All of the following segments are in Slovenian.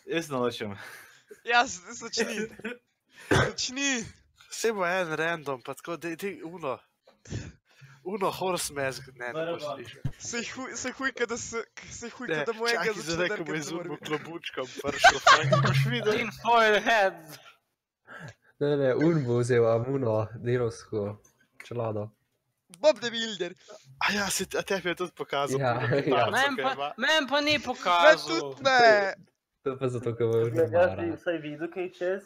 Jaz naločim. Ja, začni. Začni. Vse bo en random, pa tako, dej uno. Uno horse mask, ne boš slišal. Se hujka, da mu enega Čakaj, zdaj, ko bo drkati izumil morbi. klobučkom pršel, fakt boš videl. In forehead. Ne, un bo vzel amuno delovsko čelado. Bob the Builder. A ja, a tebi je tudi pokazal. Ja, puno ja. kitarco, kaj ima. Men pa ni Me pokazal. tudi ne. To je pa zato, ker bo Jaz mara. bi vsaj videl kaj čez.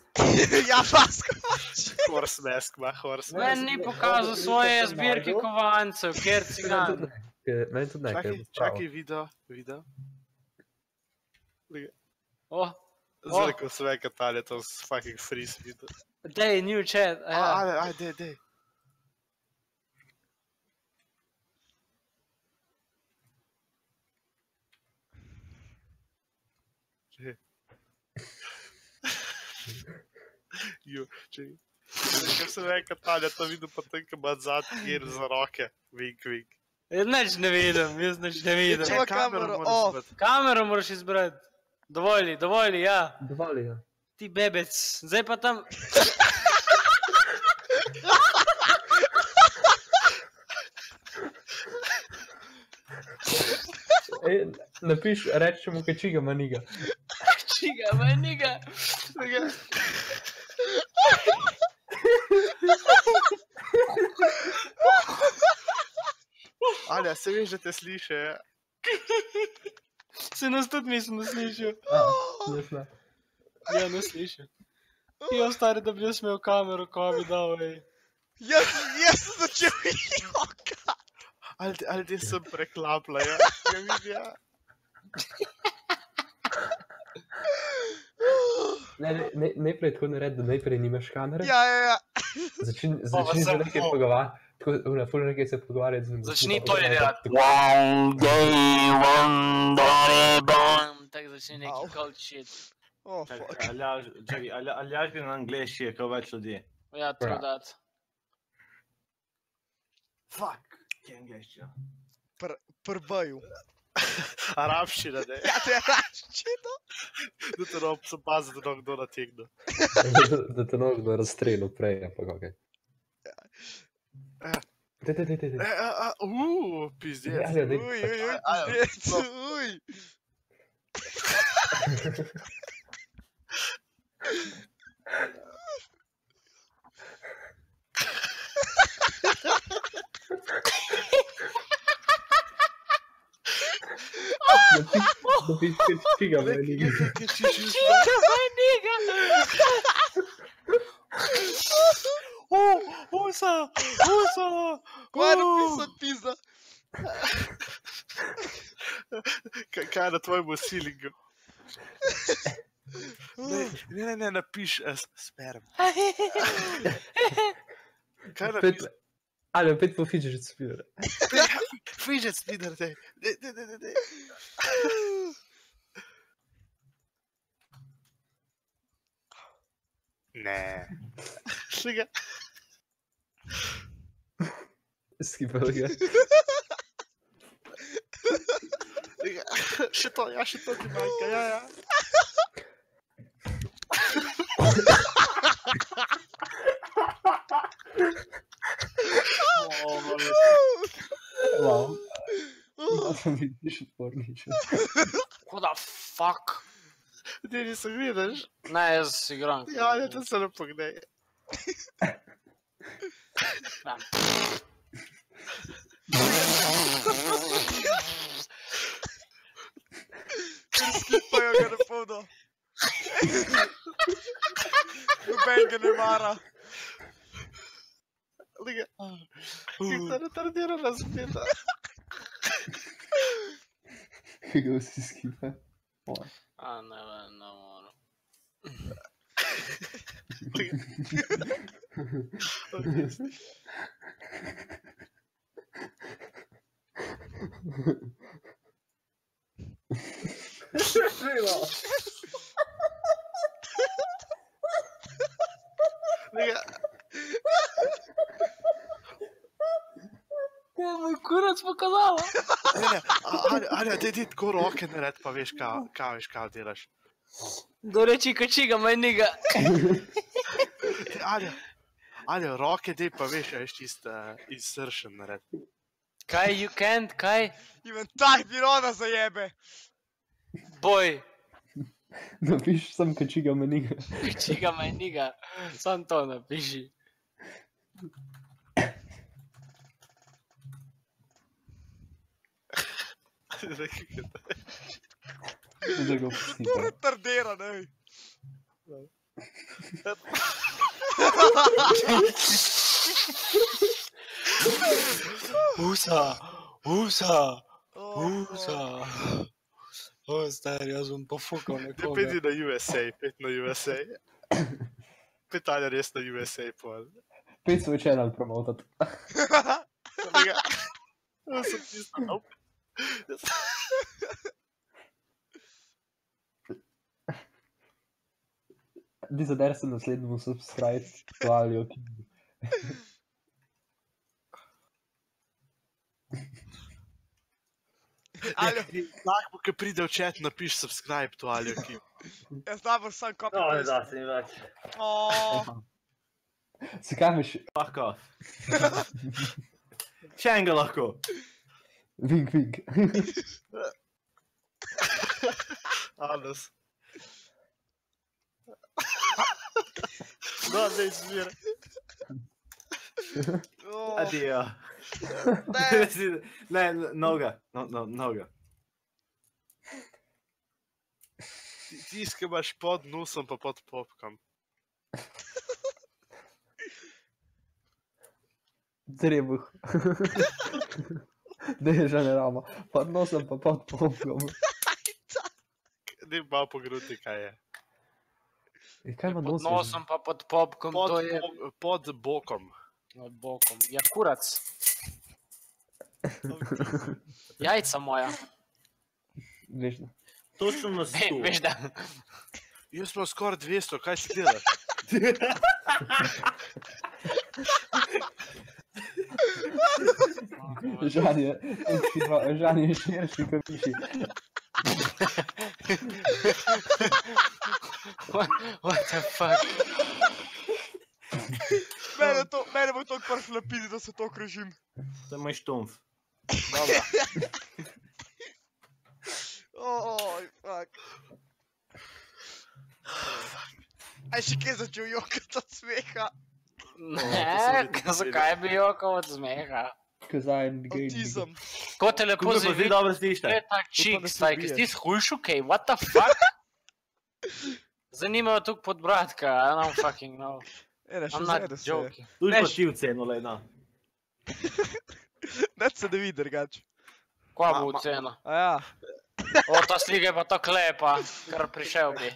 Ja, pasko pač. Horse mask ima, horse mask. Men ni pokazal svoje zbirke kovancev, ker cigan. Meni tudi nekaj. Čakaj, video. Oh, Zdaj, ko sve katalje, to s fucking freeze video. dej, new chat. Dej. Jo, čekaj. Ker sem rekel, Tanja, to vidim pa tem, ko ima zadnji gir za roke. Vink. Jaz nič ne vidim, Če ima kamero moraš off. izbrati. Kamero moraš izbrati. Dovolj, ja. Dovolj, ja. Ti bebec. Zdaj pa tam... Napiš, reči mu, kaj čiga maniga. Čiga, maniga. Alja, se veš, da te sliše, ja. Se nas tudi mislim, da slišal. Jasno. Ja, ne slišal. Jo, stari, da bi jaz imel kamero, ko bi dal, ej. Jaz sem začel joka. Ali ti sem preklapla, ja. Ja, vidi, ja. Najprej tako naredi, da najprej nimaš kamere. Ja. Začni se nekaj pogovarjati. Tako, na ful nekaj se pogovarjati z njim. Začni to je delati. Tak začni neki Au. cold shit. Oh, fuck. Aljaž bi na angliški, je kao več ljudi. Ja, true that. Fuck, kje je angliščina? Prbaju. Arabščina, ne. Ja, te raščino. Da te rob sem pazil, da kdo nategne. Da te nekdo razstrelil prej, ampak okej. Dej. Pizdec. Ja, dej. Uj. Napiš, kaj čiga maniga. Čiga, maniga! Usa! Kaj je napisal pizza? Kaj je na tvojem silingu? Ne, napiš sperm. Kaj napiš? Ali opet po fidget spinner. Fidget spinner, dej. Ne. Šli ga. Skipal ga. Še to ti manjka, ja. Wow. Ja sam vidiš odporniče. What the fuck? Ti nisem vidiš? Ne, jaz igram. Ja, to se ne pogne. Skipajo ga na polno. Noben ga ne mara. Liga. Kako retardirana speta. Kako si skipa? A, ne moram. Liga. Ja, moj kurac pokazala. Ne, Anja, dej tako roke nared, pa veš, kaj delaš. Doreči kačiga, majniga. Aljo, roke dej pa veš, a veš čist izsršen nared. Kaj, you can't, kaj? Ivan, taj Mirona zajebe. Boj. Napiš sem kačiga meniga. Kačiga, majniga. Sam to napiši. Da ga pusti. To retardira, ne. Usa, usa, usa. O, stari, jaz bom pofukal nekoga. Peti na USA, pet na USA. Pet ali res na USA pol. Pet svoj channel promotat. Jaz sem tisto, nope. Di zader se naslednjemu subscribe to Aljo King. Aljo, Lahko, ko pride v chat, napiš subscribe to Aljo King. jaz znam sam copy No, ne paste. da se mi več. Zakaj imaš Fuck off. Še enega lahko. vink vink? Anas. No, ne izmire. Adijo. Ne, Ne, noga. Noga. Tisti, ki imaš pod nosom pa pod popkom. Trebuh. Ne, že ne rama. Pod nosom pa pod popkom. Ne malo pogruti, kaj je. Kaj ima Pod nosom? nosom pa pod popkom, to je Pod bokom. pod bokom. Ja, kurac. Jajca moja. Veš, ne. Točno na stu. Veš da. Jaz smo skoraj 200, kaj si delaš? Žan je širši kot miši. What the fuck? mene bo toliko pršlo na pidi, da se to krežim. To je moj štumf. Dobro. Oj, fuck. Aj še kje začel jokati od smeha. Ne, zakaj bi jokal od zmeha? Cause I'm gay. Autizem. Ko te lepo Kako pa zdi, zdaj dobro to slište? je tak Upam, da čiks, se like, is ubiješ. this hujšukej, what the fuck? Zanimajo tuk podbratka, I don't fucking know. Ene, še I'm not zajede se. joking. Tu Ne, pa ti v cenu, lej, no. Neč se ne vidi drugače. Kva bo cena? A ja. O, ta slika je pa tako lepa, kar prišel bi.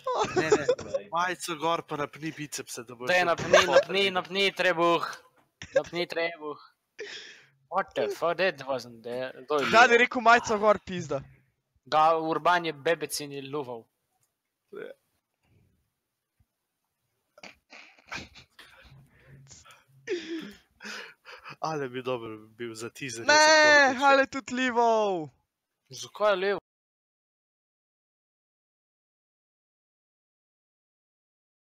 Majco gor pa napni bicepse, da boš... Daj, napni trebuh. Napni trebuh. What the fuck, that wasn't there. Kdo je Da luval? ni rekel majca gor pizda. Ga Urban je bebecin je luval. Ale bi dobro bil za teaser. Ne, ale tudi livov. Zakaj je lev?